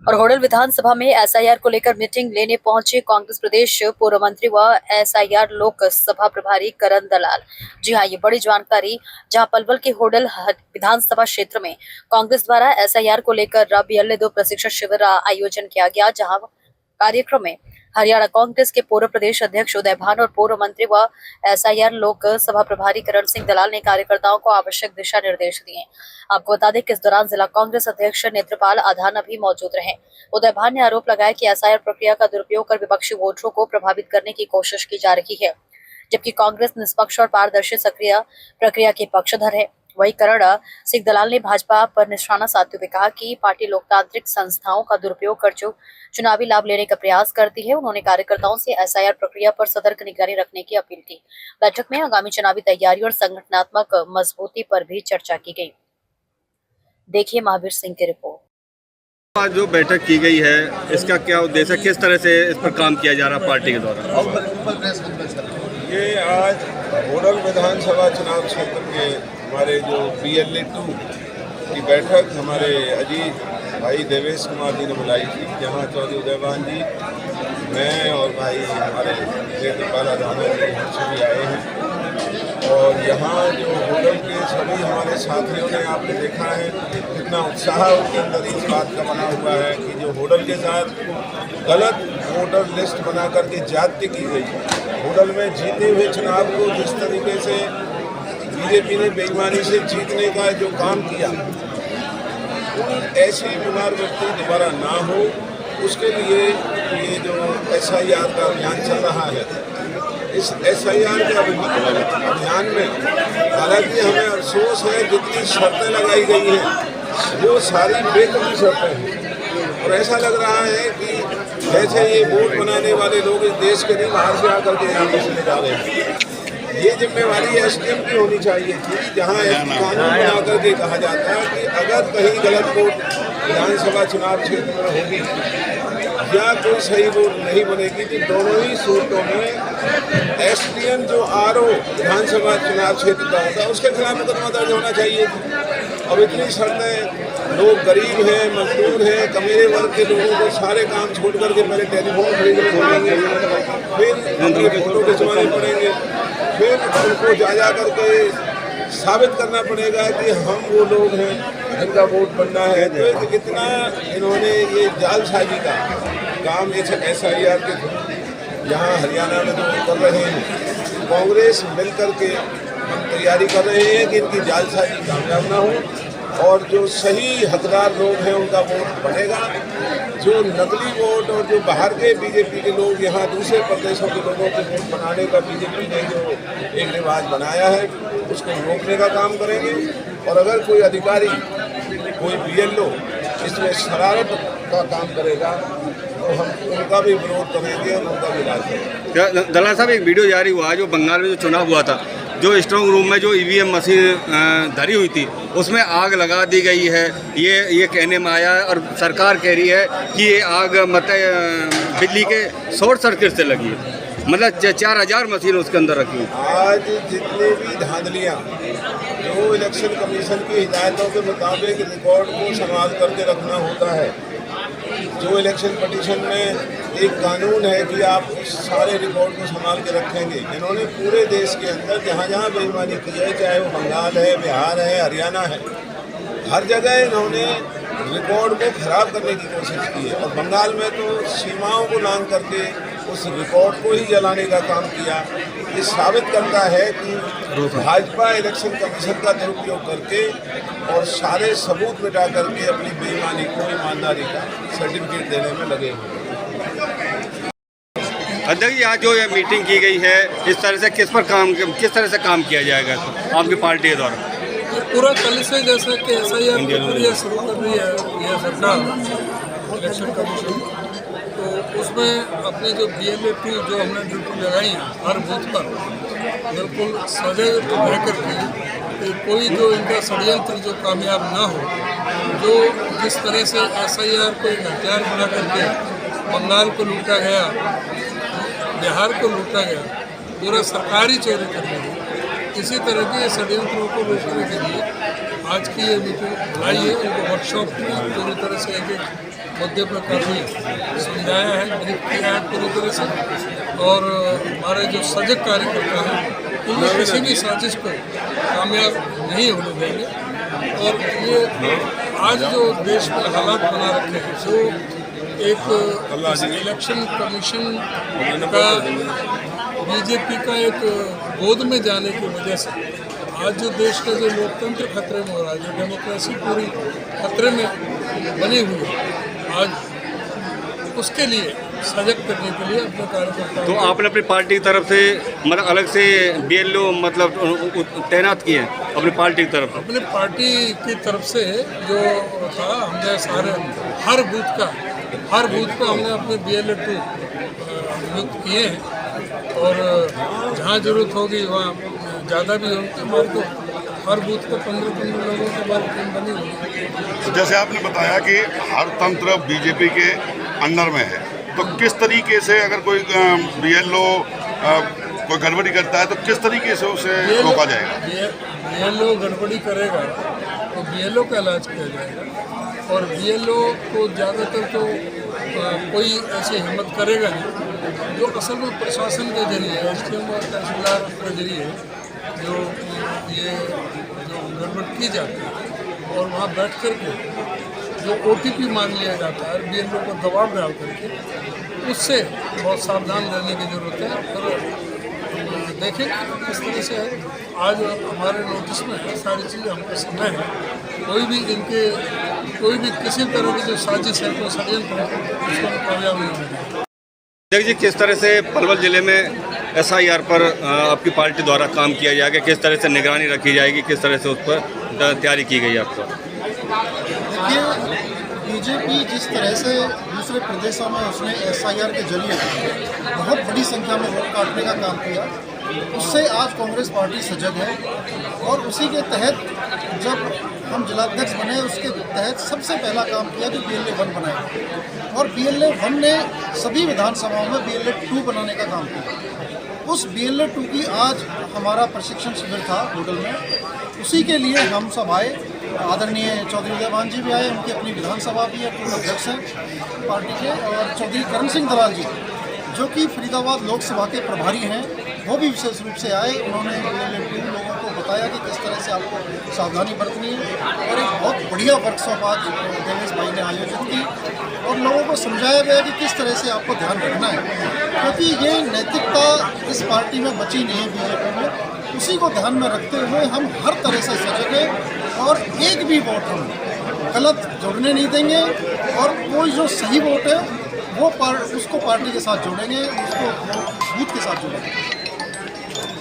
और होडल विधानसभा में एसआईआर को लेकर मीटिंग लेने पहुंचे कांग्रेस प्रदेश पूर्व मंत्री व एसआईआर लोकसभा प्रभारी करण दलाल। जी हां, ये बड़ी जानकारी। जहां पलवल के होडल विधानसभा क्षेत्र में कांग्रेस द्वारा एसआईआर को लेकर रबी 2 प्रशिक्षण शिविर आयोजन किया गया। जहां कार्यक्रम में हरियाणा कांग्रेस के पूर्व प्रदेश अध्यक्ष उदय भान और पूर्व मंत्री व एसआईआर लोकसभा प्रभारी करण सिंह दलाल ने कार्यकर्ताओं को आवश्यक दिशा निर्देश दिए। आपको बता दें कि इस दौरान जिला कांग्रेस अध्यक्ष नेत्रपाल आधाना भी मौजूद रहे। उदय भान ने आरोप लगाया कि एसआईआर प्रक्रिया का दुरुपयोग कर विपक्षी वोटरों को प्रभावित करने की कोशिश की जा रही है, जबकि कांग्रेस निष्पक्ष और पारदर्शी सक्रिय प्रक्रिया के पक्षधर है। वही करण सिंह दलाल ने भाजपा पर निशाना साधते हुए कहा कि पार्टी लोकतांत्रिक संस्थाओं का दुरुपयोग कर चुनावी लाभ लेने का प्रयास करती है। उन्होंने कार्यकर्ताओं से एसआईआर प्रक्रिया पर सतर्क निगरानी रखने की अपील की। बैठक में आगामी चुनावी तैयारी और संगठनात्मक मजबूती पर भी चर्चा की गई। देखिए महावीर सिंह की रिपोर्ट। आज जो बैठक की गई है, इसका क्या उद्देश्य है, किस तरह से इस पर काम किया जा रहा है पार्टी के द्वारा? ये आज होडल विधानसभा चुनाव क्षेत्र के हमारे जो PLA 2 की बैठक हमारे अजीत भाई देवेश कुमार जी ने बुलाई थी, जहाँ चौधरी उदय भान जी, मैं और भाई हमारे नेत्रपाल आधाना जी हम सभी आए हैं। और यहाँ जो होडल के सभी हमारे साथियों ने, आपने देखा है कितना उत्साह उनके अंदर इस बात का बना हुआ है कि जो होडल के साथ गलत वोटर लिस्ट बना करके जाति की गई, होडल में जीते हुए चुनाव को जिस तरीके से बीजेपी ने बेईमानी से जीतने का जो काम किया, ऐसी पुनरावृत्ति दोबारा ना हो, उसके लिए ये जो एसआईआर का अभियान चल रहा है, इस एसआईआर के अभियान में हालांकि हमें अफसोस है जितनी शर्तें लगाई गई हैं वो सारी बेतुकी शर्तें हैं। और ऐसा लग रहा है कि जैसे ये वोट बनाने वाले लोग इस देश के नहीं, बाहर से आकर के यहाँ पे चले जा रहे हैं। ये जिम्मेवारी एसडीएम की होनी चाहिए थी, जहाँ कानून बना करके कहा जाता है कि अगर कहीं गलत वोट विधानसभा चुनाव क्षेत्र में होगी या कोई सही वोट नहीं बनेगी, तो दोनों ही सूरतों में एसडीएम जो आरओ विधानसभा चुनाव क्षेत्र का होता है उसके खिलाफ मुकदमा दर्ज होना चाहिए। अब इतनी शर्तें, लोग गरीब हैं, मजदूर हैं, कमेरे वर्ग के लोगों को सारे काम छोड़ करके पहले टेलीफोन खरीदने पड़ेंगे, फिर उनके फोटो खिंचवाने पड़ेंगे, फिर उनको जा करके साबित करना पड़ेगा कि हम वो लोग हैं जिनका वोट बनना है। तो कितना इन्होंने ये जालसाजी का काम एसआईआर के थ्रू यहाँ हरियाणा में जो कर रहे हैं, कांग्रेस मिल करके हम तैयारी कर रहे हैं कि इनकी जालसाजी कामयाब ना हो और जो सही हकदार लोग हैं उनका वोट बनेगा। जो नकली वोट और जो बाहर के बीजेपी के लोग यहाँ दूसरे प्रदेशों के लोगों के वोट बनाने का बीजेपी ने जो एक रिवाज बनाया है, उसको रोकने का काम करेंगे। और अगर कोई अधिकारी, कोई BLO इसमें शरारत का काम करेगा तो हम उनका भी विरोध करेंगे और उनका भी इलाज करेंगे। दलाल साहब, एक वीडियो जारी हुआ है जो बंगाल में जो चुनाव हुआ था, जो स्ट्रांग रूम में जो EVM मशीन धरी हुई थी उसमें आग लगा दी गई है, ये कहने में आया है। और सरकार कह रही है कि ये आग मतलब बिजली के शॉर्ट सर्किट से लगी है, मतलब 4000 मशीन उसके अंदर रखी। आज जितने भी धांधलियाँ जो इलेक्शन कमीशन की हिदायतों के मुताबिक रिकॉर्ड को संभाल करके रखना होता है, जो इलेक्शन पटिशन में एक कानून है कि आप उस सारे रिकॉर्ड को संभाल के रखेंगे, इन्होंने पूरे देश के अंदर जहाँ जहाँ बेईमानी की है, चाहे वो बंगाल है, बिहार है, हरियाणा है, हर जगह इन्होंने रिकॉर्ड को खराब करने की कोशिश की है। और बंगाल में तो सीमाओं को लांघ करके उस रिकॉर्ड को ही जलाने का काम किया। ये साबित करता है कि भाजपा इलेक्शन कमीशन का दुरुपयोग करके और सारे सबूत मिटा करके अपनी बेईमानी को, ईमानदारी का सर्टिफिकेट देने में लगे हुए। अध्यक्ष, आज जो ये मीटिंग की गई है, इस तरह से किस तरह से काम किया जाएगा आपकी पार्टी के द्वारा? पूरा कल से जैसा कि एसआईआर प्रक्रिया शुरू कर रही है यह सरकार इलेक्शन कमीशन, तो उसमें अपने जो BLA 2 जो हमने ड्यूटी लगाई हर बूथ पर बिल्कुल सजग रह करके कोई जो इनका षड्यंत्र जो कामयाब ना हो, जो जिस तरह से एसआईआर को एक हथियार बना करके बंगाल को लूटा गया, बिहार को लूटा गया, पूरा सरकारी चोरी कर ली, इसी तरह के षड्यंत्रों को रोकने के लिए आज की ये मीटिंग बुलाई है। उनको वर्कशॉप पूरी तरह से एक मुद्दे पर काफ़ी समझाया है, ब्रीफ किया है पूरी तरह से। और हमारे जो सजग कार्यकर्ता हैं उनमें किसी भी साजिश को कामयाब नहीं होने देंगे। और ये आज जो देश में हालात बना रखे हैं जो एक इलेक्शन कमीशन का बीजेपी का एक गोद में जाने की वजह से आज जो देश का जो लोकतंत्र खतरे में हो रहा है, जो डेमोक्रेसी पूरी खतरे में बनी हुई है, आज उसके लिए सजग करने के लिए अपने कार्यकर्ताओं तो आपने अपनी पार्टी की तरफ से मतलब अलग से BLO मतलब तैनात किए हैं अपनी पार्टी की तरफ? अपने पार्टी की तरफ से जो था हमने सारे हर बूथ का हमने अपने BLO 2 नियुक्त किए हैं। और जहाँ जरूरत होगी वहाँ ज़्यादा भी होगी, हमारे तो हर बूथ पर 15 लोगों की हमारी टीम बनी हुई है। जैसे आपने बताया कि हर तंत्र बीजेपी के अंडर में है, तो किस तरीके से अगर कोई BLO कोई गड़बड़ी करता है तो किस तरीके से उसे रोका जाएगा? BLO गड़बड़ी करेगा तो BLO का इलाज किया जाएगा। और BLO को ज़्यादातर तो कोई ऐसी हिम्मत करेगा नहीं जो असल में प्रशासन के जरिए SDM और तहसीलदार के जरिए जो ये जो गड़बड़ की जाती है और वहाँ बैठ कर के जो OTP मांग लिया जाता है BLO को दबाव डाल करके, उससे बहुत सावधान रहने की ज़रूरत है। और देखें किस तरह से है, आज हमारे नोटिस में है, सारी चीज़ें हमको समय है, कोई भी किसी तरह की जो साजिश है, कोई षड्यंत्र है, उसको कामयाब नहीं होगा। देखिए जी, किस तरह से पलवल ज़िले में SIR पर आपकी पार्टी द्वारा काम किया जाएगा, किस तरह से निगरानी रखी जाएगी, किस तरह से उस पर तैयारी की गई आपको? देखिए, बीजेपी जिस तरह से दूसरे प्रदेशों में उसने SIR के जरिए बहुत बड़ी संख्या में वोट काटने का काम किया, उससे आज कांग्रेस पार्टी सजग है। और उसी के तहत जब हम जिलाध्यक्ष बने, उसके तहत सबसे पहला काम किया कि BLA 1 बनाया। और BLA 1 ने सभी विधानसभाओं में BLA 2 बनाने का काम किया। उस BLA 2 की आज हमारा प्रशिक्षण शिविर था होटल में, उसी के लिए हम सब आए। आदरणीय चौधरी उदयभान जी भी आए, उनकी अपनी विधानसभा भी है, पूर्व अध्यक्ष हैं पार्टी के। और चौधरी करण सिंह दलाल जी जो कि फरीदाबाद लोकसभा के प्रभारी हैं, वो भी विशेष रूप से आए। उन्होंने BLA 2 लोगों को बताया कि किस तरह से आपको सावधानी बरतनी है। और एक बहुत बढ़िया वर्कशॉप आज देवेश भाई ने आयोजित की और लोगों को समझाया गया कि किस तरह से आपको ध्यान रखना है, क्योंकि ये नैतिकता इस पार्टी में बची नहीं है BJP में। उसी को ध्यान में रखते हुए हम हर तरह से सजग हैं और एक भी वोट हम गलत जोड़ने नहीं देंगे। और कोई जो सही वोट है वो उसको पार्टी के साथ जोड़ेंगे, उसको बूथ के साथ जोड़ेंगे।